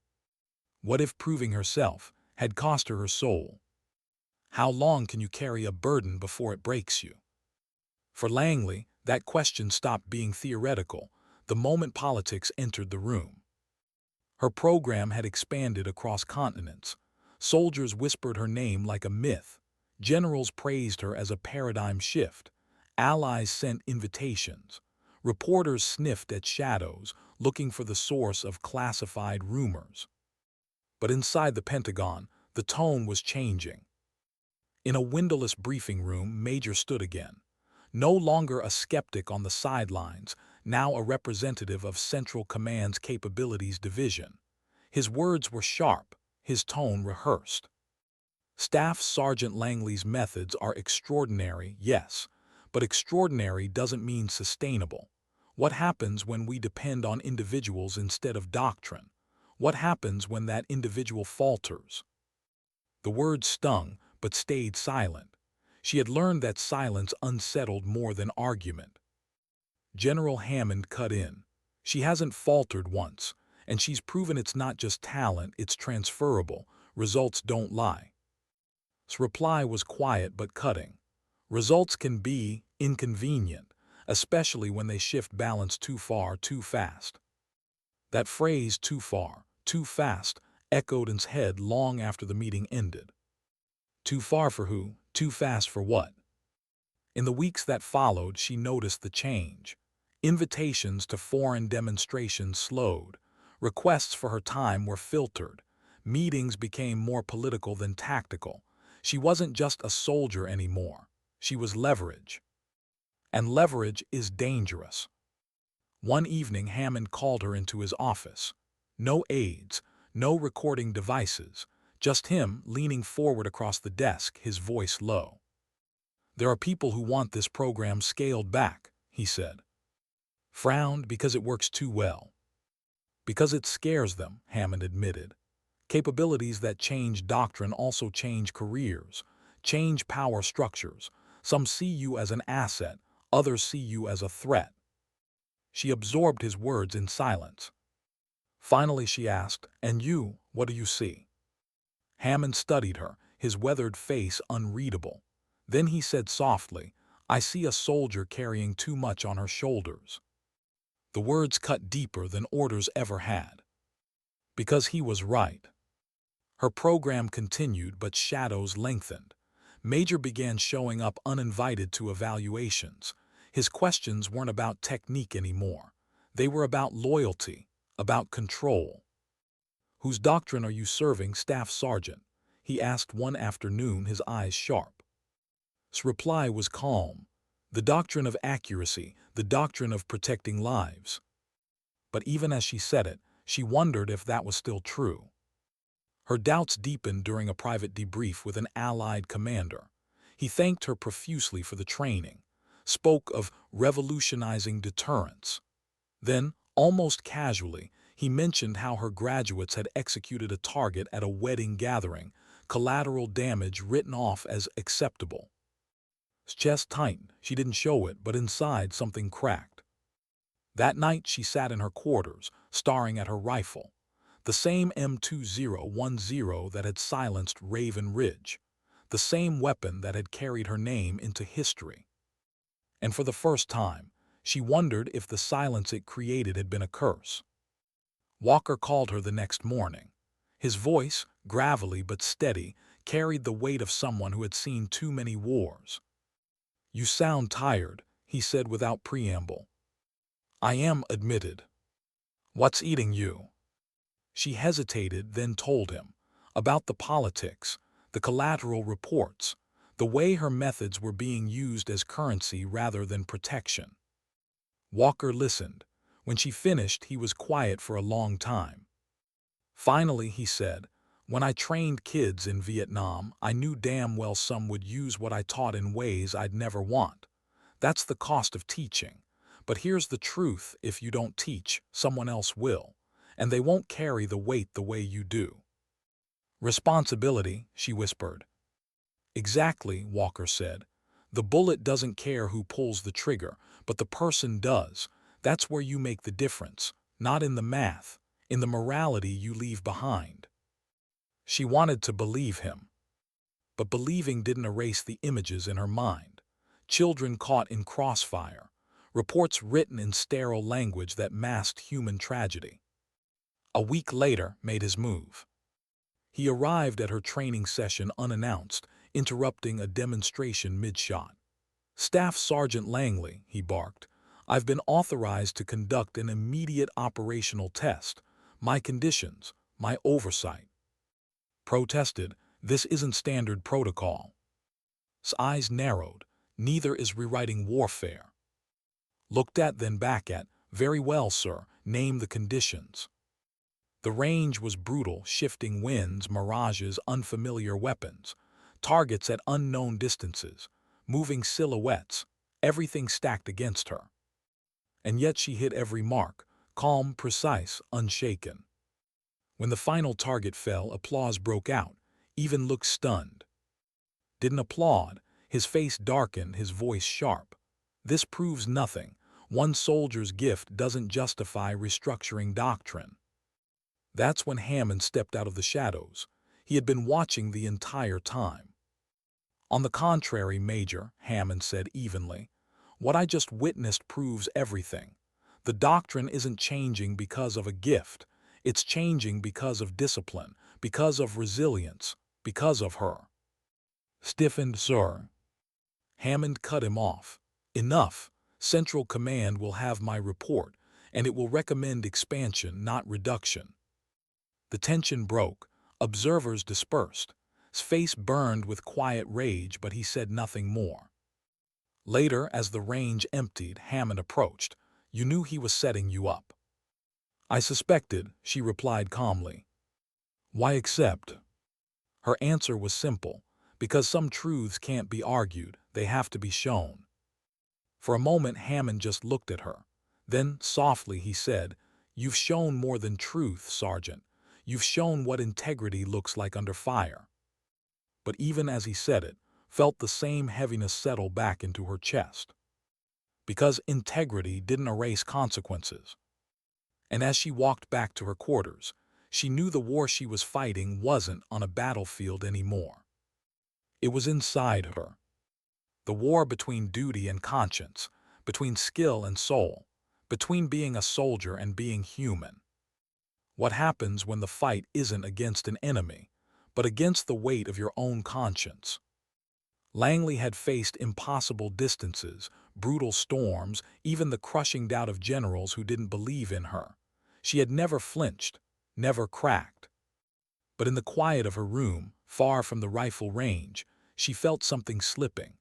What if proving herself had cost her her soul? How long can you carry a burden before it breaks you? For Langley, that question stopped being theoretical the moment politics entered the room. Her program had expanded across continents. Soldiers whispered her name like a myth. Generals praised her as a paradigm shift. Allies sent invitations. Reporters sniffed at shadows, looking for the source of classified rumors. But inside the Pentagon, the tone was changing. In a windowless briefing room, Major stood again. No longer a skeptic on the sidelines, now a representative of Central Command's Capabilities Division. His words were sharp, his tone rehearsed. Staff Sergeant Langley's methods are extraordinary, yes, but extraordinary doesn't mean sustainable. What happens when we depend on individuals instead of doctrine? What happens when that individual falters? The words stung, but stayed silent. She had learned that silence unsettled more than argument. General Hammond cut in. "She hasn't faltered once, and she's proven it's not just talent, it's transferable. Results don't lie." His reply was quiet but cutting. Results can be inconvenient, especially when they shift balance too far, too fast. That phrase, too far, too fast, echoed in his head long after the meeting ended. Too far for who? Too fast for what? In the weeks that followed, she noticed the change. Invitations to foreign demonstrations slowed. Requests for her time were filtered. Meetings became more political than tactical. She wasn't just a soldier anymore. She was leverage. And leverage is dangerous. One evening, Hammond called her into his office. No aides, no recording devices, just him leaning forward across the desk, his voice low. "There are people who want this program scaled back," he said. Frowned because it works too well. "Because it scares them," Hammond admitted. "Capabilities that change doctrine also change careers, change power structures. Some see you as an asset, others see you as a threat." She absorbed his words in silence. Finally she asked, "And you, what do you see?" Hammond studied her, his weathered face unreadable. Then he said softly, "I see a soldier carrying too much on her shoulders." The words cut deeper than orders ever had. Because he was right. Her program continued, but shadows lengthened. Major began showing up uninvited to evaluations. His questions weren't about technique anymore. They were about loyalty, about control. "Whose doctrine are you serving, Staff Sergeant?" he asked one afternoon, his eyes sharp. His reply was calm. "The doctrine of accuracy, the doctrine of protecting lives." But even as she said it, she wondered if that was still true. Her doubts deepened during a private debrief with an Allied commander. He thanked her profusely for the training, spoke of revolutionizing deterrence. Then, almost casually, he mentioned how her graduates had executed a target at a wedding gathering, collateral damage written off as acceptable. His chest tightened. She didn't show it, but inside something cracked. That night she sat in her quarters, staring at her rifle, the same M2010 that had silenced Raven Ridge, the same weapon that had carried her name into history. And for the first time, she wondered if the silence it created had been a curse. Walker called her the next morning. His voice, gravelly but steady, carried the weight of someone who had seen too many wars. "You sound tired," he said without preamble. "I am," admitted. "What's eating you?" She hesitated, then told him about the politics, the collateral reports, the way her methods were being used as currency rather than protection. Walker listened. When she finished, he was quiet for a long time. Finally, he said, "When I trained kids in Vietnam, I knew damn well some would use what I taught in ways I'd never want. That's the cost of teaching. But here's the truth: if you don't teach, someone else will, and they won't carry the weight the way you do." "Responsibility," she whispered. "Exactly," Walker said. "The bullet doesn't care who pulls the trigger, but the person does. That's where you make the difference, not in the math, in the morality you leave behind." She wanted to believe him. But believing didn't erase the images in her mind. Children caught in crossfire, reports written in sterile language that masked human tragedy. A week later made his move. He arrived at her training session unannounced, interrupting a demonstration mid-shot. "Staff Sergeant Langley," he barked, "I've been authorized to conduct an immediate operational test. My conditions, my oversight." Protested, "This isn't standard protocol." His eyes narrowed. "Neither is rewriting warfare." Looked at, then back at. "Very well, sir. Name the conditions." The range was brutal, shifting winds, mirages, unfamiliar weapons, targets at unknown distances, moving silhouettes, everything stacked against her. And yet she hit every mark, calm, precise, unshaken. When the final target fell, applause broke out. Even looked stunned. Didn't applaud. His face darkened, his voice sharp. "This proves nothing. One soldier's gift doesn't justify restructuring doctrine." That's when Hammond stepped out of the shadows. He had been watching the entire time. "On the contrary, Major," Hammond said evenly, "what I just witnessed proves everything. The doctrine isn't changing because of a gift. It's changing because of discipline, because of resilience, because of her." "Stiffened, sir." Hammond cut him off. "Enough. Central Command will have my report, and it will recommend expansion, not reduction." The tension broke. Observers dispersed. His face burned with quiet rage, but he said nothing more. Later, as the range emptied, Hammond approached. "You knew he was setting you up." "I suspected," she replied calmly. "Why accept?" Her answer was simple. "Because some truths can't be argued, they have to be shown." For a moment Hammond just looked at her. Then, softly, he said, "You've shown more than truth, Sergeant. You've shown what integrity looks like under fire." But even as he said it, felt the same heaviness settle back into her chest. Because integrity didn't erase consequences. And as she walked back to her quarters, she knew the war she was fighting wasn't on a battlefield anymore. It was inside her. The war between duty and conscience, between skill and soul, between being a soldier and being human. What happens when the fight isn't against an enemy, but against the weight of your own conscience? Langley had faced impossible distances, brutal storms, even the crushing doubt of generals who didn't believe in her. She had never flinched, never cracked. But in the quiet of her room, far from the rifle range, she felt something slipping.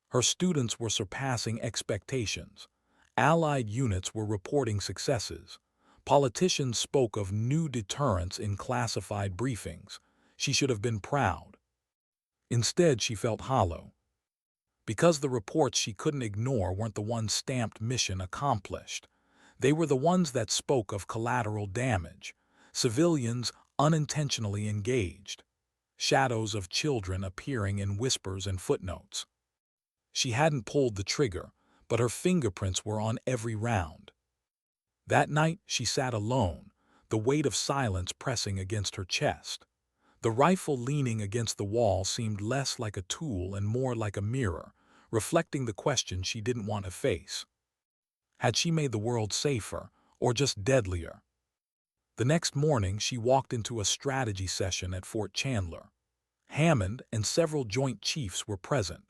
Her students were surpassing expectations. Allied units were reporting successes. Politicians spoke of new deterrents in classified briefings. She should have been proud. Instead, she felt hollow. Because the reports she couldn't ignore weren't the ones stamped mission accomplished. They were the ones that spoke of collateral damage, civilians unintentionally engaged, shadows of children appearing in whispers and footnotes. She hadn't pulled the trigger, but her fingerprints were on every round. That night she sat alone, the weight of silence pressing against her chest. The rifle leaning against the wall seemed less like a tool and more like a mirror, reflecting the question she didn't want to face. Had she made the world safer, or just deadlier? The next morning she walked into a strategy session at Fort Chandler. Hammond and several Joint Chiefs were present.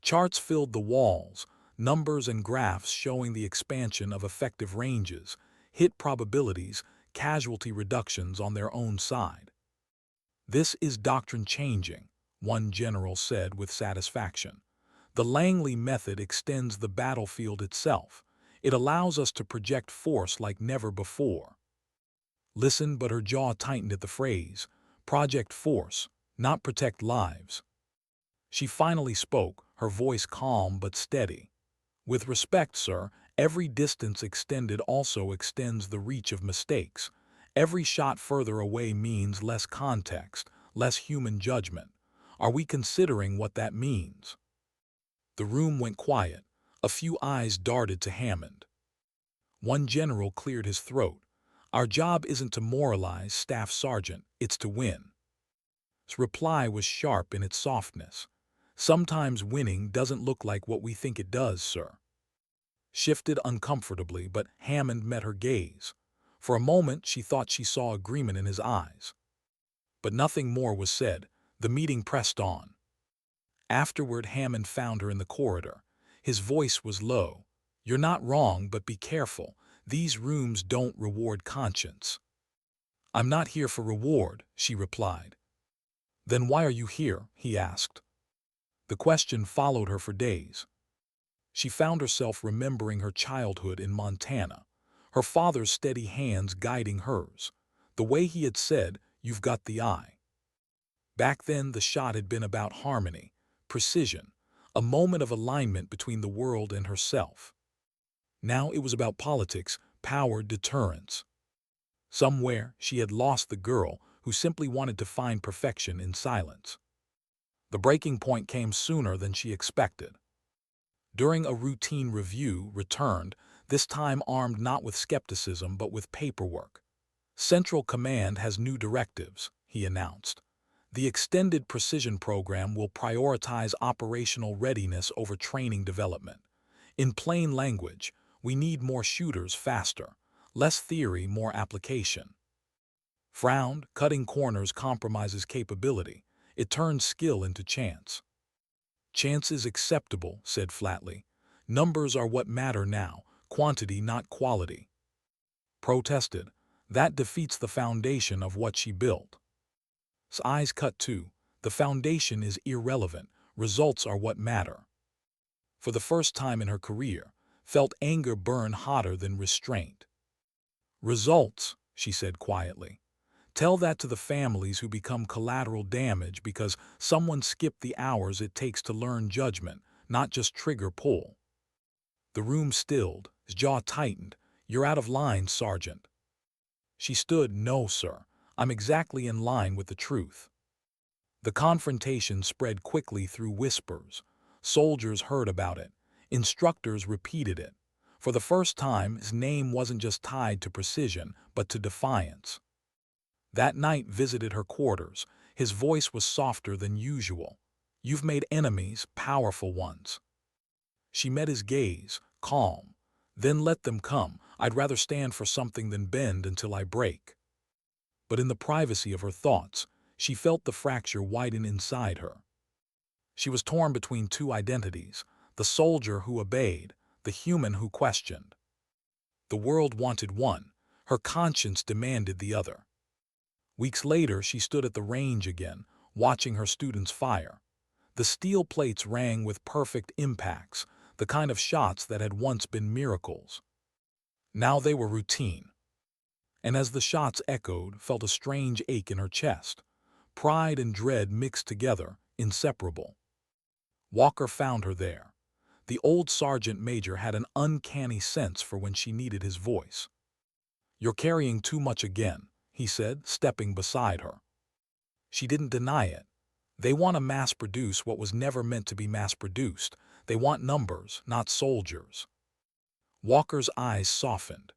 Charts filled the walls, numbers and graphs showing the expansion of effective ranges, hit probabilities, casualty reductions on their own side. "This is doctrine changing," one general said with satisfaction. "The Langley method extends the battlefield itself. It allows us to project force like never before." Listen, but her jaw tightened at the phrase, "project force, not protect lives." She finally spoke, her voice calm but steady. "With respect, sir, every distance extended also extends the reach of mistakes. Every shot further away means less context, less human judgment. Are we considering what that means?" The room went quiet. A few eyes darted to Hammond. One general cleared his throat. "Our job isn't to moralize, Staff Sergeant, it's to win." His reply was sharp in its softness. "Sometimes winning doesn't look like what we think it does, sir." Shifted uncomfortably, but Hammond met her gaze. For a moment she thought she saw agreement in his eyes. But nothing more was said. The meeting pressed on. Afterward, Hammond found her in the corridor. His voice was low. "You're not wrong, but be careful. These rooms don't reward conscience." "I'm not here for reward," she replied. "Then why are you here?" he asked. The question followed her for days. She found herself remembering her childhood in Montana, her father's steady hands guiding hers, the way he had said, "You've got the eye." Back then, the shot had been about harmony, precision, a moment of alignment between the world and herself. Now it was about politics, power, deterrence. Somewhere, she had lost the girl who simply wanted to find perfection in silence. The breaking point came sooner than she expected. During a routine review, returned, this time armed not with skepticism but with paperwork. "Central Command has new directives," he announced. "The Extended Precision Program will prioritize operational readiness over training development. In plain language, we need more shooters faster, less theory, more application." Frowned, cutting corners compromises capability. It turns skill into chance. "Chance is acceptable," said flatly. "Numbers are what matter now, quantity not quality." Protested. "That defeats the foundation of what she built." His eyes cut too. "The foundation is irrelevant. Results are what matter." For the first time in her career, felt anger burn hotter than restraint. "Results," she said quietly. "Tell that to the families who become collateral damage because someone skipped the hours it takes to learn judgment, not just trigger pull." The room stilled, his jaw tightened. "You're out of line, Sergeant." She stood. "No, sir. I'm exactly in line with the truth." The confrontation spread quickly through whispers. Soldiers heard about it. Instructors repeated it. For the first time, his name wasn't just tied to precision, but to defiance. That night visited her quarters. His voice was softer than usual. "You've made enemies, powerful ones." She met his gaze, calm. "Then let them come. I'd rather stand for something than bend until I break." But in the privacy of her thoughts, she felt the fracture widen inside her. She was torn between two identities, the soldier who obeyed, the human who questioned. The world wanted one, her conscience demanded the other. Weeks later, she stood at the range again, watching her students fire. The steel plates rang with perfect impacts, the kind of shots that had once been miracles. Now they were routine. And as the shots echoed, felt a strange ache in her chest. Pride and dread mixed together, inseparable. Walker found her there. The old sergeant major had an uncanny sense for when she needed his voice. "You're carrying too much again," he said, stepping beside her. She didn't deny it. They want to mass-produce what was never meant to be mass-produced. They want numbers, not soldiers. Walker's eyes softened.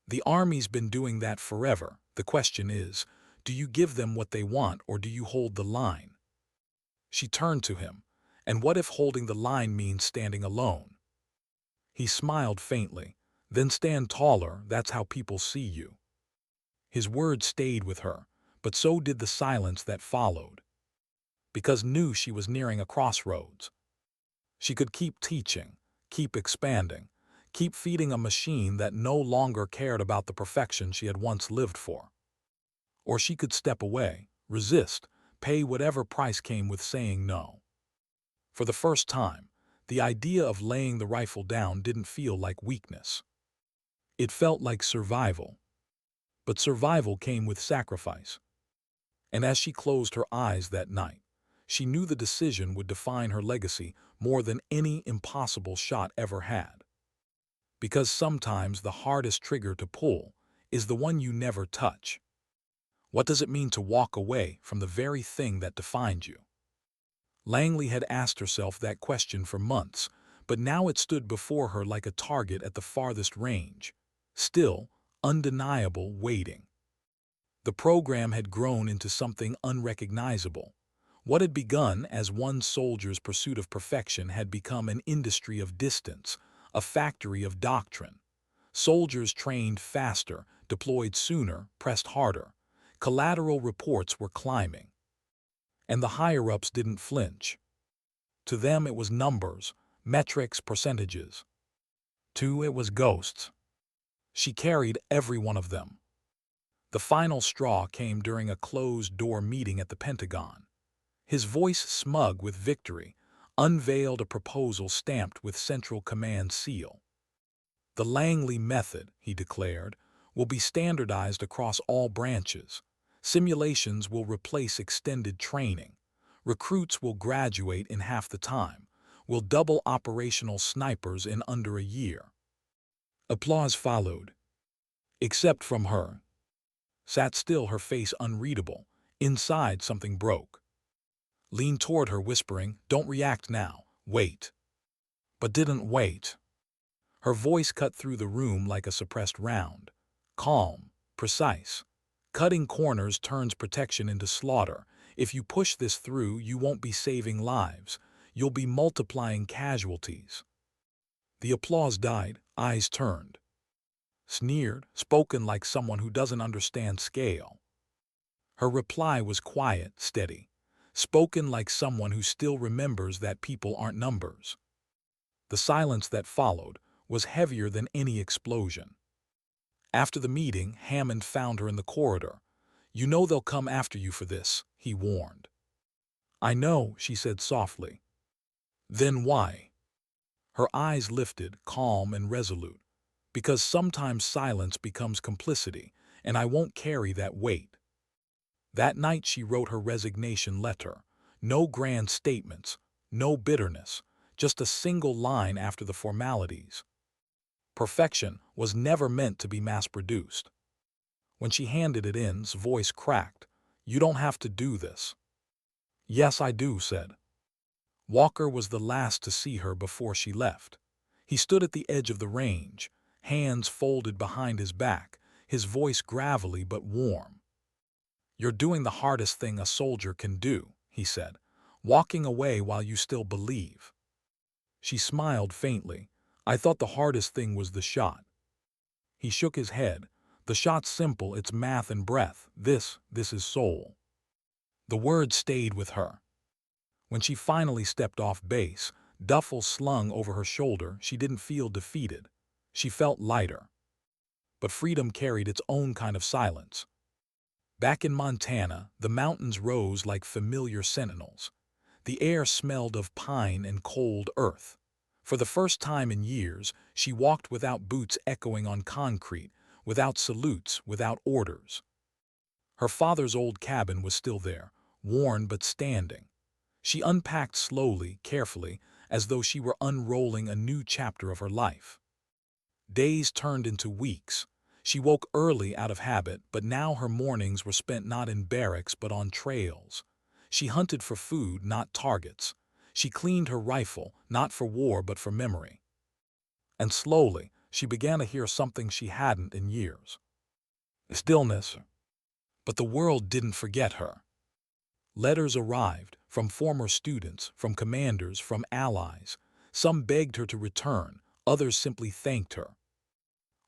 The Army's been doing that forever. The question is, do you give them what they want or do you hold the line? She turned to him. And what if holding the line means standing alone? He smiled faintly. Then stand taller, that's how people see you. His words stayed with her, but so did the silence that followed. Because knew she was nearing a crossroads. She could keep teaching, keep expanding, keep feeding a machine that no longer cared about the perfection she had once lived for. Or she could step away, resist, pay whatever price came with saying no. For the first time, the idea of laying the rifle down didn't feel like weakness. It felt like survival. But survival came with sacrifice. And as she closed her eyes that night, she knew the decision would define her legacy more than any impossible shot ever had. Because sometimes the hardest trigger to pull is the one you never touch. What does it mean to walk away from the very thing that defined you? Langley had asked herself that question for months, but now it stood before her like a target at the farthest range. Still, undeniable, waiting. The program had grown into something unrecognizable. What had begun as one soldier's pursuit of perfection had become an industry of distance, a factory of doctrine. Soldiers trained faster, deployed sooner, pressed harder. Collateral reports were climbing. And the higher-ups didn't flinch. To them it was numbers, metrics, percentages. It was ghosts. She carried every one of them. The final straw came during a closed-door meeting at the Pentagon. His voice smug with victory, unveiled a proposal stamped with Central Command's seal. The Langley method, he declared, will be standardized across all branches. Simulations will replace extended training. Recruits will graduate in half the time. We'll double operational snipers in under a year. Applause followed. Except from her. Sat still, her face unreadable. Inside, something broke. Leaned toward her, whispering, "Don't react now. Wait." But didn't wait. Her voice cut through the room like a suppressed round. Calm, precise. Cutting corners turns protection into slaughter. If you push this through, you won't be saving lives. You'll be multiplying casualties. The applause died, eyes turned. Sneered, spoken like someone who doesn't understand scale. Her reply was quiet, steady. Spoken like someone who still remembers that people aren't numbers. The silence that followed was heavier than any explosion. After the meeting, Hammond found her in the corridor. "You know they'll come after you for this," he warned. "I know," she said softly. "Then why?" Her eyes lifted, calm and resolute. "Because sometimes silence becomes complicity, and I won't carry that weight." That night she wrote her resignation letter. No grand statements, no bitterness, just a single line after the formalities. Perfection was never meant to be mass-produced. When she handed it in, his voice cracked. "You don't have to do this." "Yes, I do," said. Walker was the last to see her before she left. He stood at the edge of the range, hands folded behind his back, his voice gravelly but warm. "You're doing the hardest thing a soldier can do," he said, "walking away while you still believe." She smiled faintly. "I thought the hardest thing was the shot." He shook his head. "The shot's simple, it's math and breath. This is soul." The word stayed with her. When she finally stepped off base, duffel slung over her shoulder, she didn't feel defeated. She felt lighter. But freedom carried its own kind of silence. Back in Montana, the mountains rose like familiar sentinels. The air smelled of pine and cold earth. For the first time in years, she walked without boots echoing on concrete, without salutes, without orders. Her father's old cabin was still there, worn but standing. She unpacked slowly, carefully, as though she were unrolling a new chapter of her life. Days turned into weeks. She woke early out of habit, but now her mornings were spent not in barracks but on trails. She hunted for food, not targets. She cleaned her rifle, not for war but for memory. And slowly, she began to hear something she hadn't in years. Stillness. But the world didn't forget her. Letters arrived, from former students, from commanders, from allies. Some begged her to return, others simply thanked her.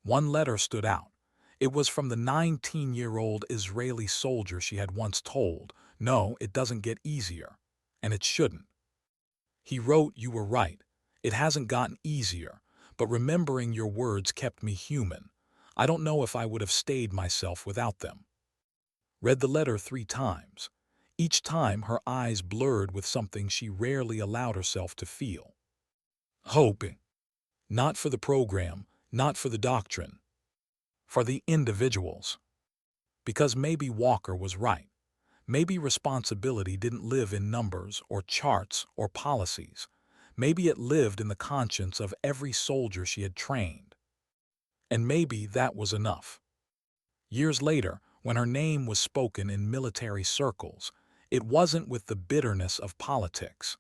One letter stood out. It was from the 19-year-old Israeli soldier she had once told, "No, it doesn't get easier." And it shouldn't. He wrote, "You were right. It hasn't gotten easier, but remembering your words kept me human. I don't know if I would have stayed myself without them." Read the letter 3 times. Each time her eyes blurred with something she rarely allowed herself to feel. Hoping. Not for the program, not for the doctrine. For the individuals. Because maybe Walker was right. Maybe responsibility didn't live in numbers or charts or policies. Maybe it lived in the conscience of every soldier she had trained. And maybe that was enough. Years later, when her name was spoken in military circles, it wasn't with the bitterness of politics.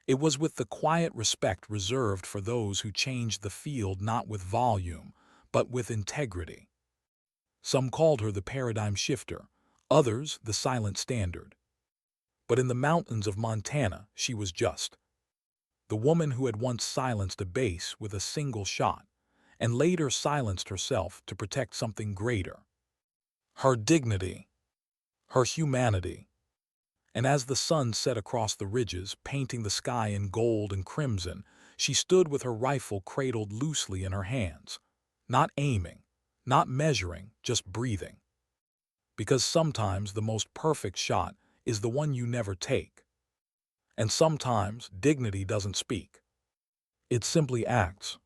It was with the quiet respect reserved for those who changed the field not with volume, but with integrity. Some called her the paradigm shifter, others the silent standard. But in the mountains of Montana, she was just. The woman who had once silenced a base with a single shot, and later silenced herself to protect something greater. Her dignity, her humanity. And as the sun set across the ridges, painting the sky in gold and crimson, she stood with her rifle cradled loosely in her hands, not aiming, not measuring, just breathing. Because sometimes the most perfect shot is the one you never take. And sometimes dignity doesn't speak. It simply acts.